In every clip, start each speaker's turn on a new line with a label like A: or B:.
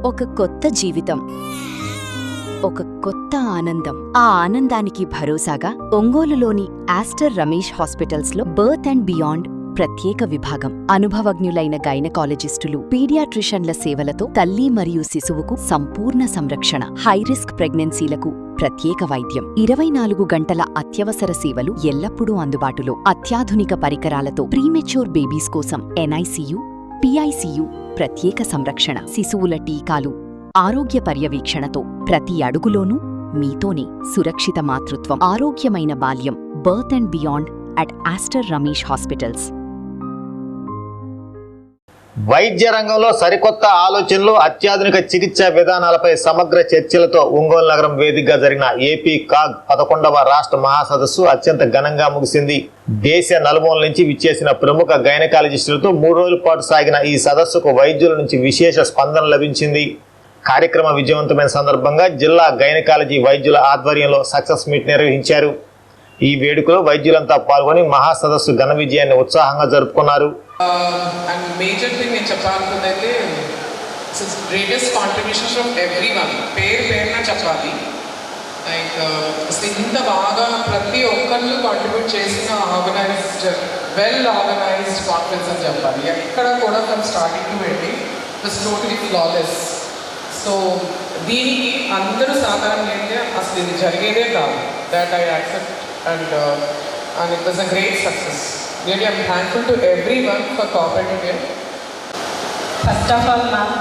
A: ఒక కొత్త జీవితం, ఒక కొత్త ఆనందం. ఆ ఆనందానికి భరోసాగా ఒంగోలులోని ఆస్టర్ రమేష్ హాస్పిటల్స్లో బర్త్ అండ్ బియాండ్ ప్రత్యేక విభాగం. అనుభవజ్ఞులైన గైనకాలజిస్టులు, పీడియాట్రిషన్ల సేవలతో తల్లి మరియు శిశువుకు సంపూర్ణ సంరక్షణ. హైరిస్క్ ప్రెగ్నెన్సీలకు ప్రత్యేక వైద్యం. 24 గంటల అత్యవసర సేవలు ఎల్లప్పుడూ అందుబాటులో. అత్యాధునిక పరికరాలతో ప్రీమెచ్యూర్ బేబీస్ కోసం ఎన్ఐసియు, పిఐసియు ప్రత్యేక సంరక్షణ. శిశువుల టీకాలు, ఆరోగ్య పర్యవేక్షణతో ప్రతి అడుగులోనూ మీతోనే. సురక్షిత మాతృత్వం, ఆరోగ్యమైన బాల్యం. Birth and beyond at Aster Ramesh hospitals.
B: వైద్య రంగంలో సరికొత్త ఆలోచనలు, అత్యాధునిక చికిత్సా విధానాలపై సమగ్ర చర్చలతో ఒంగోలు నగరం వేదికగా జరిగిన ఏపీ కాగ్ 11వ రాష్ట్ర మహాసదస్సు అత్యంత ఘనంగా ముగిసింది. దేశ నలుమూల నుంచి విచ్చేసిన ప్రముఖ గైనకాలజిస్టులతో 3 రోజుల పాటు సాగిన ఈ సదస్సుకు వైద్యుల నుంచి విశేష స్పందన లభించింది. కార్యక్రమ విజయవంతమైన సందర్భంగా జిల్లా గైనకాలజీ వైద్యుల ఆధ్వర్యంలో సక్సెస్ మీట్ నిర్వహించారు. ఈ వేడుకలో వైద్యులంతా పాల్గొని మహాసదస్సు ఘన విజయాన్ని ఉత్సాహంగా జరుపుకున్నారు.
C: And major thing నేను చెప్పాలనుకున్నది గ్రేటెస్ట్ కాంట్రిబ్యూషన్ ఫ్రమ్ ఎవ్రీవన్. పేరున చెప్పాలి. లైక్ అసలు ఇంత బాగా ప్రతి ఒక్కళ్ళు కాంట్రిబ్యూట్ చేసిన ఆర్గనైజ్డ్, వెల్ ఆర్గనైజ్డ్ కాన్ఫరెన్స్ అని చెప్పాలి. ఎక్కడ కూడా from starting to ending it's totally flawless. So దీనికి అందరూ సాధారణ ఏంటంటే అసలు ఇది జరిగేదే కాదు. That I accept and it was a great success. Really, I'm thankful to everyone for cooperating here.
D: First of all, ma'am,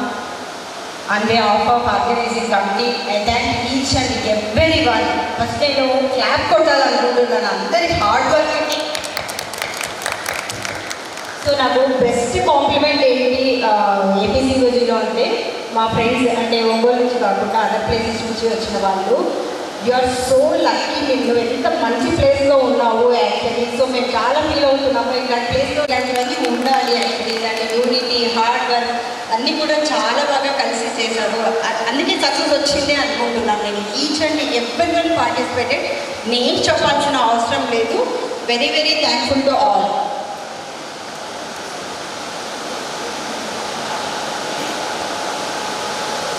D: on behalf of organizing committee, I thank each and everyone. First, I know clap కొట్టాలనుకుంటున్నాను అందరి hard work. So నాకు best compliment ఏంటి APC రోజులో అంటే మా friends అంటే ఒంగోలు నుంచి కాకుండా other places నుంచి వచ్చిన వాళ్ళు, యు ఆర్ సో లక్కీ, నువ్వు ఎంత మంచి ప్లేస్లో ఉన్నావు యాక్చువల్లీ. సో మేము చాలా ఫీల్ అవుతున్నాము ఇలాంటి ప్లేస్లో ఇలాంటివన్నీ ఉండాలి యాక్చువల్లీ. ఇలాంటి యూనిటీ, హార్డ్ వర్క్ అన్నీ కూడా చాలా బాగా కలిసి చేశారు. అందుకే సక్సెస్ వచ్చింది అనుకుంటున్నాను నేను. ఈచ్ అండ్ ఎవరి పార్టిసిపేటెడ్, నేను చెప్పాల్సిన అవసరం లేదు. Very very thankful to all.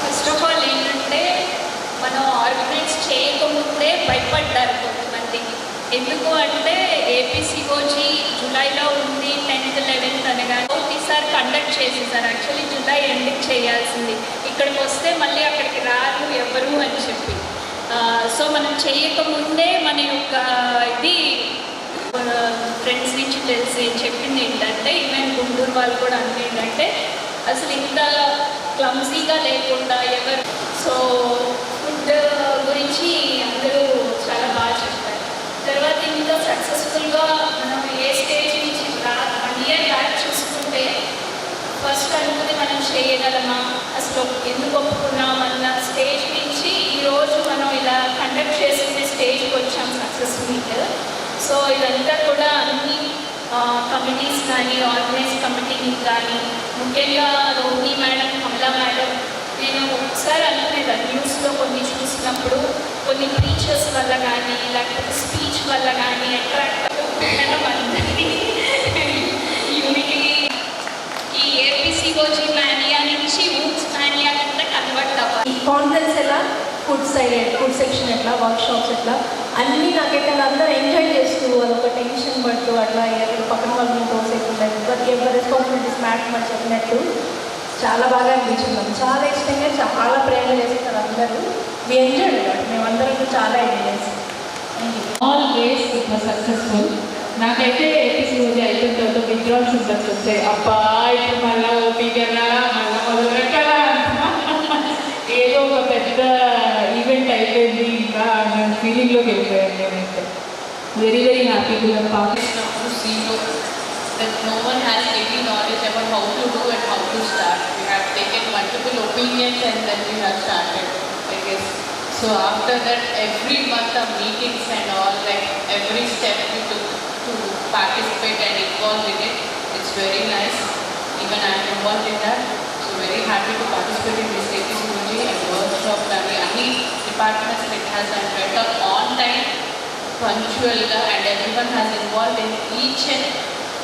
E: First of all ఏంటంటే మనం ఆర్గనైజ్ చేయకముందే భయపడ్డారు కొంతమంది. ఎందుకు అంటే ఏపీసీఓజీ జూలైలో ఉంది, 10th 11th అనగా ఈసారి కండక్ట్ చేసేసారు. యాక్చువల్లీ జూలై ఎండింగ్ చేయాల్సింది. ఇక్కడికి వస్తే మళ్ళీ అక్కడికి రారు ఎవరు అని చెప్పి. సో మనం చేయకముందే మన యొక్క ఇది ఫ్రెండ్స్ నుంచి తెలిసి చెప్పింది ఏంటంటే, ఈవెన్ గుంటూరు వాళ్ళు కూడా అంటే ఏంటంటే అసలు ఇంత క్లమ్సీగా లేకుండా ఎవరు. సో ఫుడ్ గురించి అందరూ చాలా బాగా చెప్పారు. తర్వాత ఇంత సక్సెస్ఫుల్గా మనం ఏ స్టేజ్ నుంచి 1 year బ్యాక్ చూసుకుంటే ఫస్ట్ అనుకుని మనం చేయగలమా, అసలు ఎందుకు ఒప్పుకున్నామన్న స్టేజ్ నుంచి ఈరోజు మనం ఇలా కండక్ట్ చేసిన స్టేజ్కి వచ్చాం, సక్సెస్ మీట్. సో ఇదంతా కూడా అన్ని కమిటీస్ కానీ, ఆర్గనైజ్ కమిటీని కానీ, ముఖ్యంగా రోహిణి మేడం, కమలా మేడం, నేను ఒకసారి అనుకునేదాన్ని న్యూస్లో కొన్ని చూసినప్పుడు కొన్ని ప్రీచర్స్ వల్ల కానీ లేకపోతే స్పీచ్ వల్ల కానీ అట్రాక్ట్ మేడం అందరినీ యూనిటీ ఈ ఏపీసీఓజీ మానియా నుంచి ఊప్స్ మానియా కింద కన్వర్ట్ అవ్వాలి.
D: కాన్ఫరెన్స్ ఎలా, ఫుడ్ సెక్షన్ ఎట్లా, వర్క్షాప్స్ ఎట్లా అన్నీ నాకైతే అందరూ ఎంజాయ్ చేస్తూ అదొక టెన్షన్ పడుతూ అట్లా పక్కన వాళ్ళని తోసేయకుండా ఎవరి రెస్పాన్సిబిలిటీస్ మ్యాటర్ మరి చెప్పినట్టు చాలా బాగా అనిపించింది. చాలా ఇష్టంగా చాలా ప్రేమ చేస్తారు అందరూ. మీ ఎంజాయ్ మేమందరం చాలా ఎంజాయ్ చేస్తాం.
F: All days it was successful. నాకైతే ఏపీసీఓజీ అయిపోయిన తర్వాత విత్డ్రాల్ సింటమ్స్ వచ్చాయి. అబ్బా ఇప్పుడు మళ్ళీ ఓపీగా మళ్ళీ మొదలుపెట్టాలా, ఏదో ఒక పెద్ద ఈవెంట్ అయిపోయింది ఇంకా నేను ఫీలింగ్లోకి వెళ్ళిపోయాను. నేనైతే very very happy to have participated.
G: That no one has any knowledge about how to do and how to start. We have taken multiple opinions and then we have started, I guess. So after that, every month of meetings and all, like every step we took to participate and involve in it. It's very nice. Even I am involved in that. So very happy to participate in this APCOG and workshop. Any departments it has done better on time, punctual, and everyone has involved in each and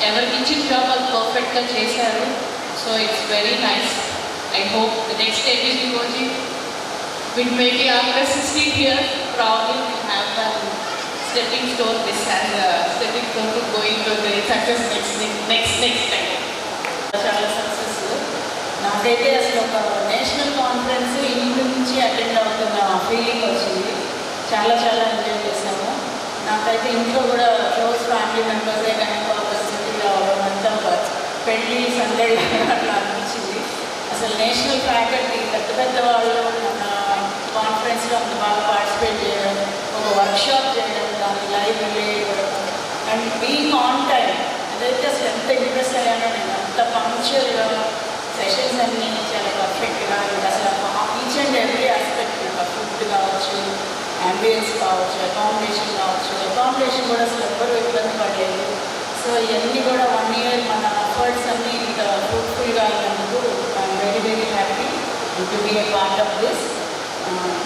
G: ఎవరికి ఇచ్చిన job అది పర్ఫెక్ట్గా చేశారు. So it's very nice. I hope the next APC coaching will maybe after 16 years probably will have a stepping stone. This has a stepping stone to going to the success next time.
D: చాలా success. నాకైతే అసలు ఒక national conference ఇంటి నుంచి attend అవుతున్న feeling వచ్చింది. చాలా enjoy చేసాము. నాకైతే ఇంట్లో కూడా క్లోజ్ ఫ్యామిలీ మెంబర్సే కనుక ఒక సిటీలో అంతా పెళ్ళి సందడి అట్లా అనిపించింది. అసలు నేషనల్ ఫ్యాకల్టీ పెద్ద వాళ్ళు మన కాన్ఫరెన్స్లో అంత బాగా పార్టిసిపేట్ చేయడం, ఒక వర్క్షాప్ చేయడం, దాన్ని లైవ్ రిలే ఇవ్వడం అండ్ బీయింగ్ ఆన్ టైం, అదైతే అసలు ఎంత ఇంప్రెస్ అయ్యానో నేను. అంత పంక్చువల్గా సెషన్స్ అన్నీ చాలా పర్ఫెక్ట్గా, అసలు each and every aspect, food కావచ్చు, అంబియన్స్ కావచ్చు, అకామిడేషన్ కూడా అసలు ఎవ్వరూ ఇబ్బంది పడలేదు. సో ఇవన్నీ కూడా 1 year మన ఎఫర్ట్స్ అన్నీ ఇంత ఫ్రూట్ఫుల్గా అయినందుకు I'm very happy to be a part of this.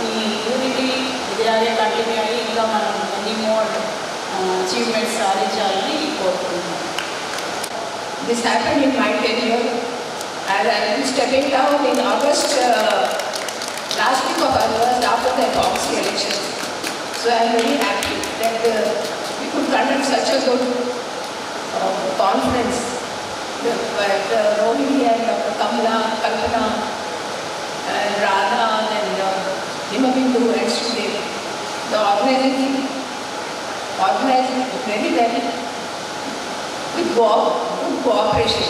D: ఈ యూనిటీ ఇలాగే కంటిన్యూ అయ్యి ఇంకా మనం ఎన్ని మోర్ అచీవ్మెంట్స్ సాధించాలని కోరుకుంటున్నాం.
H: This happened in my tenure, and I am stepping down in August, last week of August after the proxy election. So I am very happy that we could conduct such a good conference. Rohini and Dr. Kamla, Kalpana, and Radha and Himabindu and Sudhir, the organized very well with good cooperation.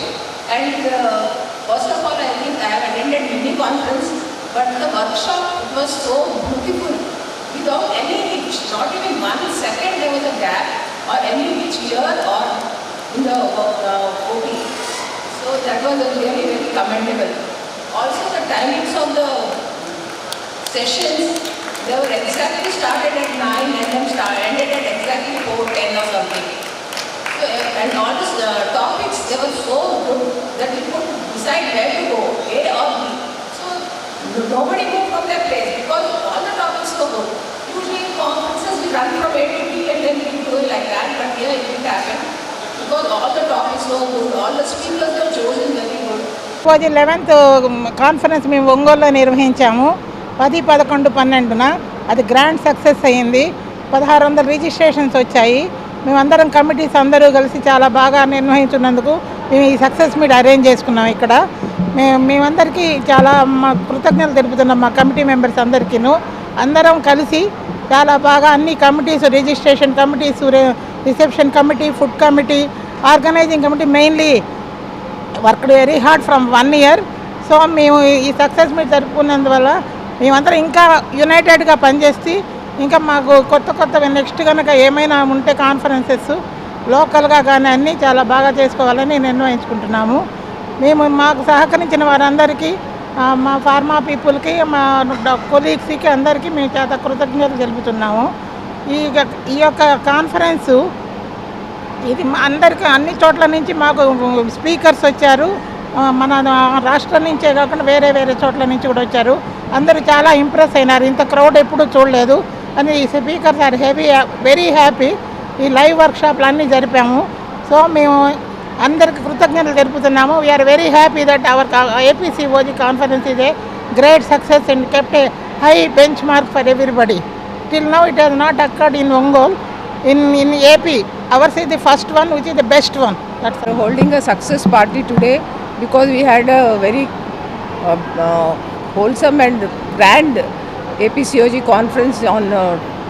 H: And first of all, I think I have attended many conferences, but the workshop was so beautiful, without any hitch, not even 1 second there was a gap or any hitch here or in the OT. So that was really very commendable. Also the timings of the sessions, they were exactly started at 9 and then ended at exactly 4:10 or something. So, and all these topics, they were so good that we could decide where to go, A or B. So nobody moved from their place because all the topics were good. Usually in conferences we run from A to B and then we do it like that, but here it didn't happen because all the topics were good, all the speakers were chosen very good.
I: 11th conference మేము ఒంగోలులో నిర్వహించాము. 10, 11, 12న అది grand success అయ్యింది. 1600 registrations వచ్చాయి. మేమందరం committees అందరూ కలిసి చాలా బాగా నిర్వహించినందుకు మేము ఈ సక్సెస్ మీట్ అరేంజ్ చేసుకున్నాం. ఇక్కడ మేమందరికీ చాలా మా కృతజ్ఞతలు తెలుపుతున్నాం. మా కమిటీ మెంబర్స్ అందరికీను అందరం కలిసి చాలా బాగా అన్ని committees, registration committees, reception committee, food committee, organizing committee mainly worked very hard from 1 year. So మేము ఈ సక్సెస్ మీట్ జరుపుకున్నందువల్ల మేమందరం ఇంకా యునైటెడ్గా పనిచేసి ఇంకా మాకు కొత్త నెక్స్ట్ కనుక ఏమైనా ఉంటే కాన్ఫరెన్సెస్ లోకల్గా కానీ అన్నీ చాలా బాగా చేసుకోవాలని నిర్ణయించుకుంటున్నాము. మాకు సహకరించిన వారందరికీ, మా ఫార్మా పీపుల్కి, మా కొలీగ్స్కి అందరికీ మేము చాలా కృతజ్ఞతలు తెలుపుతున్నాము. ఈ యొక్క కాన్ఫరెన్సు ఇది అందరికీ అన్ని చోట్ల నుంచి మాకు స్పీకర్స్ వచ్చారు. మన రాష్ట్రం నుంచే కాకుండా వేరే చోట్ల నుంచి కూడా వచ్చారు. అందరూ చాలా ఇంప్రెస్ అయినారు. ఇంత క్రౌడ్ ఎప్పుడూ చూడలేదు అని ఈ స్పీకర్స్ ఆర్ వెరీ హ్యాపీ. ఈ లైవ్ వర్క్షాప్లు అన్నీ జరిపాము. సో మేము అందరికి కృతజ్ఞతలు తెలుపుతున్నాము. We're very happy that our APCOG conference is a great success and kept a high benchmark for everybody. Till now it has not occurred in Ongole. In AP, ours is the first one, which is the best one.
H: That's for holding a success party today because we had a very wholesome and grand APCOG conference on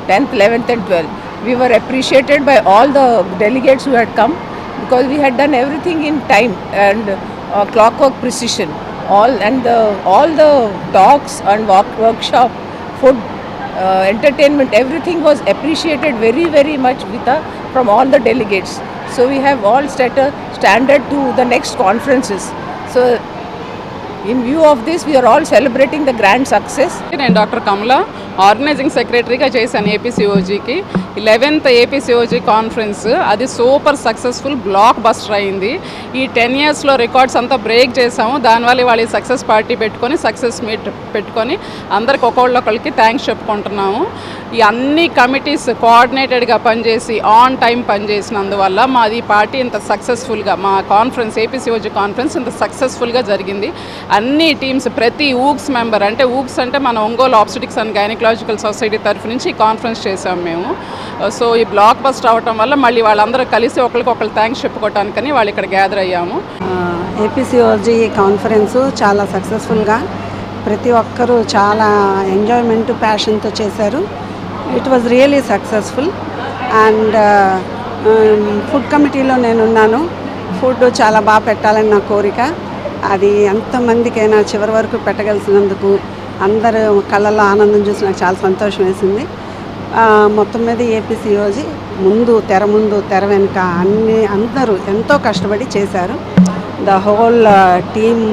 H: 10th, 11th and 12th. We were appreciated by all the delegates who had come because we had done everything in time and clockwork precision. All the talks and workshop, food, entertainment, everything was appreciated very much from all the delegates. So we have all set a standard to the next conferences. So in view of this, we are all celebrating the grand success.
J: నేను doctor కమల organising సెక్రటరీగా చేశాను APCOGకి. 11th APCOG conference అది super successful block buster అయింది. ఈ 10 yearsలో records అంతా break చేసాము. దానివల్ల వాళ్ళ సక్సెస్ పార్టీ పెట్టుకొని సక్సెస్ మీట్ పెట్టుకొని అందరికి ఒకళ్ళొకళ్ళకి థ్యాంక్స్ చెప్పుకుంటున్నాము. ఈ అన్ని కమిటీస్ కోఆర్డినేటెడ్గా పనిచేసి ఆన్ టైం పనిచేసినందువల్ల మాది పార్టీ ఇంత సక్సెస్ఫుల్గా, మా కాన్ఫరెన్స్ APCOG కాన్ఫరెన్స్ ఇంత సక్సెస్ఫుల్గా జరిగింది. అన్ని టీమ్స్ ప్రతి ఊగ్స్ మెంబర్ అంటే ఊగ్స్ అంటే మన Ongole obstetrics and gynaecological society తరఫు నుంచి కాన్ఫరెన్స్ చేసాం మేము. సో ఈ బ్లాక్ బస్టర్ అవటం వల్ల మళ్ళీ వాళ్ళందరూ కలిసి ఒకరికొకరు థ్యాంక్స్ చెప్పుకోవటానికని వాళ్ళు ఇక్కడ గ్యాదర్ అయ్యాము.
K: ఏపీసీఓజీ కాన్ఫరెన్సు చాలా సక్సెస్ఫుల్గా ప్రతి ఒక్కరూ చాలా ఎంజాయ్మెంట్ ప్యాషన్తో చేశారు. It was really successful. And food కమిటీలో నేనున్నాను. ఫుడ్ చాలా బాగా పెట్టాలని నా కోరిక. అది ఎంతమందికైనా చివరి వరకు పెట్టగలిసినందుకు అందరూ కళ్ళల్లో ఆనందం చూసి నాకు చాలా సంతోషం వేసింది. మొత్తం మీద ఏపీసీఓజీ ముందు తెర వెనుక అందరూ ఎంతో కష్టపడి చేశారు. ద హోల్ టీమ్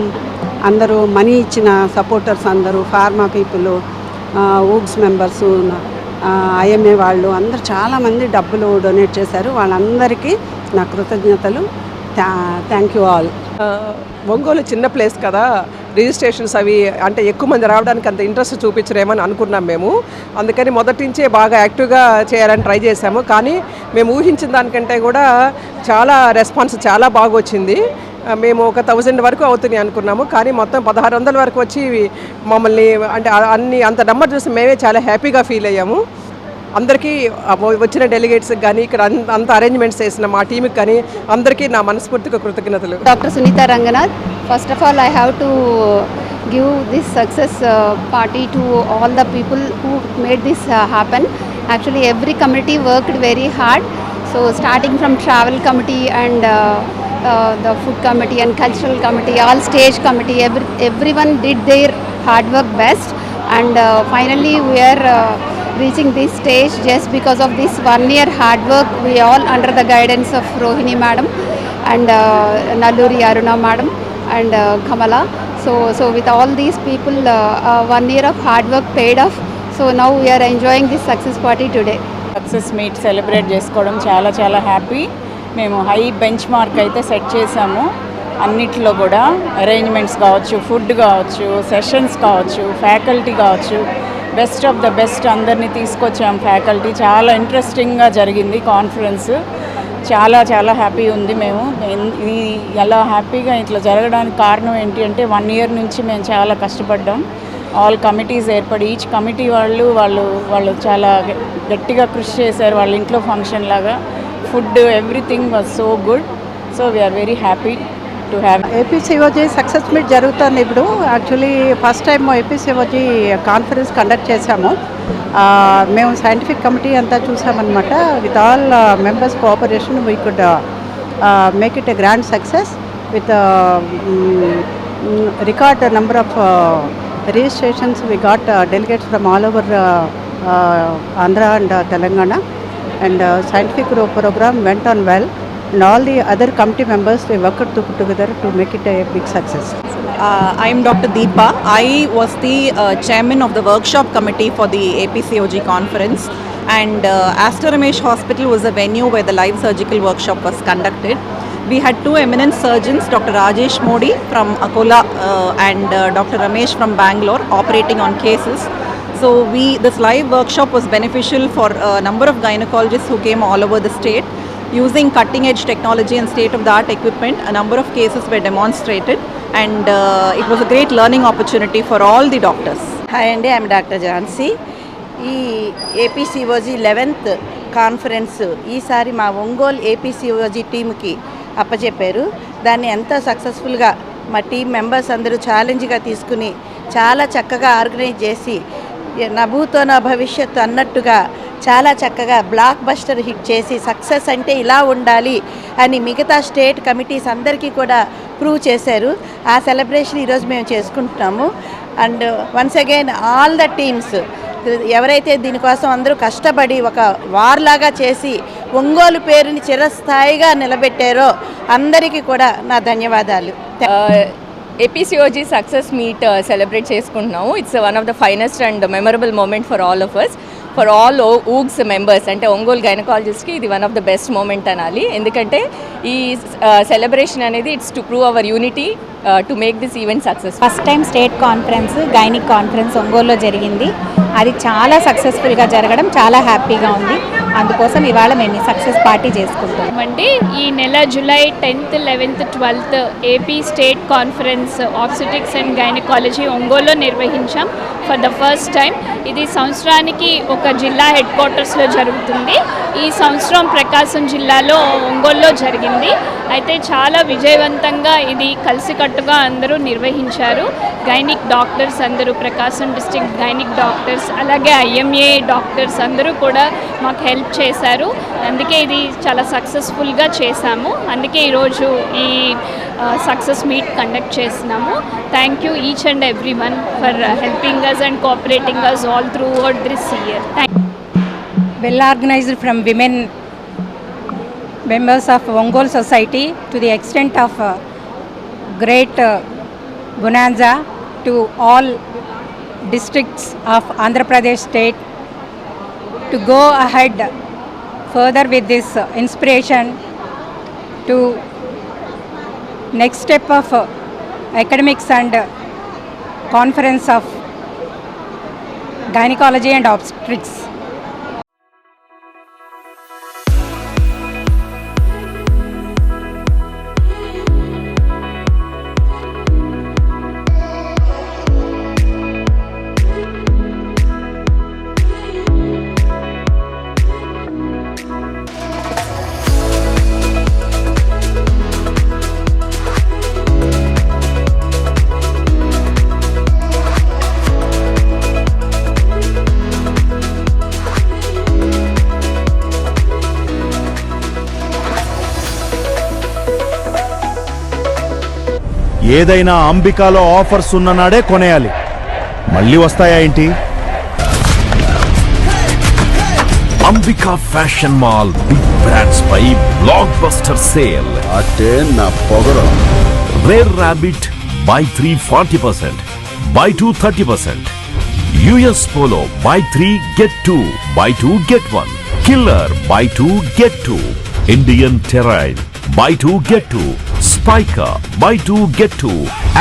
K: అందరూ మనీ ఇచ్చిన సపోర్టర్స్ అందరూ, ఫార్మా పీపుల్, ఊగ్స్ మెంబర్సు, ఐఎంఏ వాళ్ళు అందరూ చాలామంది డబ్బులు డొనేట్ చేశారు. వాళ్ళందరికీ నా కృతజ్ఞతలు. Thank you all.
L: ఒంగోలు చిన్న ప్లేస్ కదా, రిజిస్ట్రేషన్స్ అవి అంటే ఎక్కువ మంది రావడానికి అంత ఇంట్రెస్ట్ చూపించరేమని అనుకున్నాం మేము. అందుకని మొదటి నుంచే బాగా యాక్టివ్గా చేయాలని ట్రై చేశాము. కానీ మేము ఊహించిన దానికంటే కూడా చాలా రెస్పాన్స్ చాలా బాగా వచ్చింది. మేము ఒక 1000 వరకు అవుతుంది అనుకున్నాము, కానీ మొత్తం 1600 వరకు వచ్చి మమ్మల్ని అంటే అంత నెంబర్ చూసి మేమే చాలా హ్యాపీగా ఫీల్ అయ్యాము. అందరికీ వచ్చిన డెలిగేట్స్కి కానీ ఇక్కడ అంత అరేంజ్మెంట్స్ చేసిన మా టీంకి కానీ అందరికీ నా మనస్ఫూర్తిగా కృతజ్ఞతలు.
M: Doctor Sunitha Ranganath. First of all I have to give this success party to all the people who made this happen. Actually every committee worked very hard. So starting from travel committee and the food committee and cultural committee, all stage committee, everyone did their hard work best, and finally we are reaching this stage just because of this 1 year hard work. We all under the guidance of Rohini madam and Nalluri Aruna madam and Kamala. So with all these people, 1 year of hard work paid off. So now we are enjoying this success party today.
N: Success meet celebrate చేసుకోవడం చాలా చాలా happy. మేము high bench mark అయితే set చేసాము. అన్నిట్లో కూడా arrangements కావచ్చు, food కావచ్చు, సెషన్స్ కావచ్చు, ఫ్యాకల్టీ కావచ్చు, బెస్ట్ ఆఫ్ ద బెస్ట్ అందరినీ తీసుకొచ్చాం. ఫ్యాకల్టీ చాలా ఇంట్రెస్టింగ్గా జరిగింది కాన్ఫరెన్స్. చాలా చాలా హ్యాపీ ఉంది. మేము ఇది ఎలా హ్యాపీగా ఇట్లా జరగడానికి కారణం ఏంటి అంటే 1 year నుంచి మేము చాలా కష్టపడ్డాం. ఆల్ కమిటీస్ ఏర్పడి ఈచ్ కమిటీ వాళ్ళు చాలా గట్టిగా కృషి చేశారు. వాళ్ళ ఇంట్లో ఫంక్షన్ లాగా food everything was so good. So we're very happy to have.
K: APCOG success meet జరుగుతుంది ఇప్పుడు. Actually first time APCOG conference conduct చేశాము. మేము సైంటిఫిక్ కమిటీ అంతా చూసామన్నమాట. With all members cooperation we could make it a grand success with record number of registrations. We got delegates from all over Andhra and Telangana, and scientific program went on well, and all the other committee members, they worked together to make it a big success.
O: I am Dr. Deepa. I was the chairman of the workshop committee for the APCOG conference, and Aster Ramesh Hospital was a venue where the live surgical workshop was conducted. We had two eminent surgeons, Dr. Rajesh Modi from Akola and Dr. Ramesh from Bangalore, operating on cases. So this live workshop was beneficial for a number of gynecologists who came all over the state. Using cutting edge technology and state of the art equipment, a number of cases were demonstrated, and it was a great learning opportunity for all the doctors.
P: Hi Andy, I am Dr. Jansi. ఈ ఏపీసీఓజీ 11th conference ఈసారి మా ఒంగోలు ఏపీసీఓజీ టీమ్కి అప్పచెప్పారు. దాన్ని ఎంతో సక్సెస్ఫుల్గా మా team members అందరూ ఛాలెంజ్గా తీసుకుని చాలా చక్కగా ఆర్గనైజ్ చేసి నభూతో నా భవిష్యత్తు అన్నట్టుగా చాలా చక్కగా బ్లాక్ బస్టర్ హిట్ చేసి సక్సెస్ అంటే ఇలా ఉండాలి అని మిగతా స్టేట్ కమిటీస్ అందరికీ కూడా ప్రూవ్ చేశారు. ఆ సెలబ్రేషన్ ఈరోజు మేము చేసుకుంటున్నాము. And once again all the teams ఎవరైతే దీనికోసం అందరూ కష్టపడి ఒక వార్లాగా చేసి ఒంగోలు పేరుని చిరస్థాయిగా నిలబెట్టారో అందరికీ కూడా నా ధన్యవాదాలు.
Q: ఏపీసీఓజీ సక్సెస్ మీట్ సెలబ్రేట్ చేసుకుంటున్నాము. It's one of the finest and memorable moment for all of us, for all OOGS members. అంటే ఒంగోలు గైనకాలజిస్ట్కి ఇది one of the best moment అనాలి. ఎందుకంటే ఈ సెలబ్రేషన్ అనేది it's to prove our unity to make this event success.
R: First time state conference gynaec conference ఒంగోలులో జరిగింది. అది చాలా సక్సెస్ఫుల్గా జరగడం చాలా హ్యాపీగా ఉంది. అందుకోసం ఇవాళ మేము ఈ సక్సెస్ పార్టీ చేసుకుంటాం.
E: అంటే ఈ నెల July 10th, 11th, 12th AP state conference obstetrics and gynaecology ఒంగోలులో నిర్వహించాం ఫర్ ద ఫస్ట్ టైం. ఇది సంవత్సరానికి ఒక జిల్లా హెడ్ క్వార్టర్స్లో జరుగుతుంది. ఈ సంవత్సరం ప్రకాశం జిల్లాలో ఒంగోలులో జరిగింది. అయితే చాలా విజయవంతంగా ఇది కలిసికట్టుగా అందరూ నిర్వహించారు. గైనిక్ డాక్టర్స్ అందరూ, ప్రకాశం డిస్ట్రిక్ట్ గైనిక్ డాక్టర్స్, అలాగే IMA డాక్టర్స్ అందరూ కూడా మాకు హెల్ప్ చేశారు. అందుకే ఇది చాలా సక్సెస్ఫుల్గా చేశాము. అందుకే ఈరోజు ఈ సక్సెస్ మీట్ కండక్ట్ చేస్తున్నాము. Thank you each and every one for helping us and cooperating us all throughout this year.
R: Well organized from women members of Ongole society to the extent of great bonanza to all districts of Andhra Pradesh state to go ahead further with this inspiration to next step of academics and conference of gynecology and obstetrics.
S: ఏదైనా అంబికాలో offers ఉన్న నాడే కొనేయాలి. మళ్ళీ వస్తాయా ఏంటి?
T: Ambika fashion mall big brands పై blockbuster sale.
S: అంటే నా పొగరు.
T: Rare rabbit buy 3 40%, buy 2 30%. US Polo buy 3 get 2, buy 2 get 1. Killer buy 2 get 2. Indian Terrain buy 2 get 2. Spiker buy 2 get 2.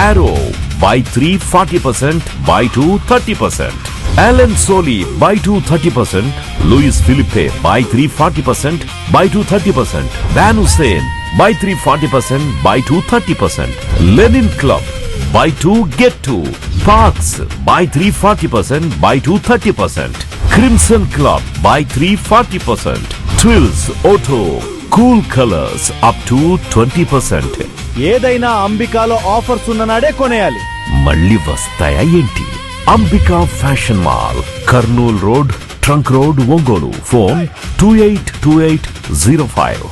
T: Arrow buy 3 40%, buy 2 30%. Allen Solly buy 2 30%. Louis Philippe buy 3 40%, buy 2 30%. Van Hussein buy 3 40%, buy 2 30%. Lenin Club buy 2 get 2. Parks buy 3 40%, buy 2 30%. Crimson Club buy 3 40%. Twills Auto Cool Colors up to 20%.
S: ఏదైనా అంబికాలో offers ఉన్న నాడే కొనేయాలి.
T: మళ్ళీ వస్తాయా ఏంటి? Ambika fashion mall, Kurnool road, trunk road, Ongole. Phone 282805.